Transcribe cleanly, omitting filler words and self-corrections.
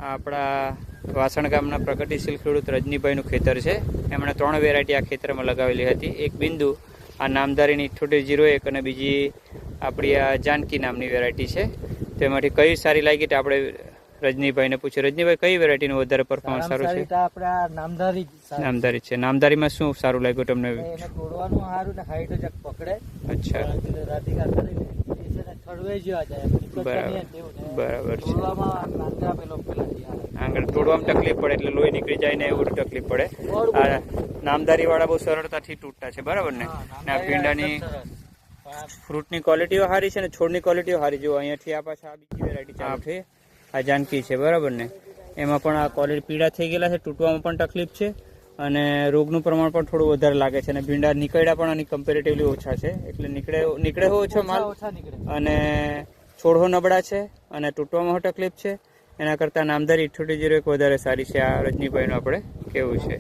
આપણા વાસણ ગામના પ્રગતિશીલ ખેડૂત રજનીભાઈનું ખેતર છે. એમણે 3 વેરાયટી આ ખેતરમાં લગાવેલી હતી. એક બિંદુ, આ નામધારીની 7801 અને બીજી આપણી આ જાનકી નામની વેરાયટી છે. તેમાંથી કઈ સારી લાગી તે આપણે રજનીભાઈને પૂછ્યું. રજનીભાઈ, કઈ વેરાયટીનું વધારે પરફોર્મન્સ સારું છે? નામધારી છે. નામધારીમાં શું સારું લાગ્યું તમને? અચ્છા, બરાબર છે. આગળ તોડવામાં તકલીફ પડે એટલે લોહી નીકળી જાય ને એવું તકલીફ પડે. આ નામધારી વાળા બહુ સરળતાથી તૂટતા છે, બરાબર ને? આ ભીંડાની ફ્રૂટની ક્વોલિટીઓ સારી છે ને છોડની ક્વોલિટીઓ સારી. જો અહીંયાથી આ પાછા બીજી વેરાયટી ચાલુ છે, આ જાનકી છે, બરાબર ને? એમાં પણ આ ક્વોલિટી પીળા થઈ ગયેલા છે, તૂટવામાં પણ તકલીફ છે અને રોગનું પ્રમાણ પણ થોડું વધારે લાગે છે. અને ભીંડા નીકળ્યા પણ આની કમ્પેરેટિવલી ઓછા છે, એટલે નીકળે ઓછો માલ અને છોડો નબળા છે અને તૂટવામાં તકલીફ છે. એના કરતાં નામધારી 7801 વધારે સારી છે. આ રજનીભાઈનું આપણે કેવું છે.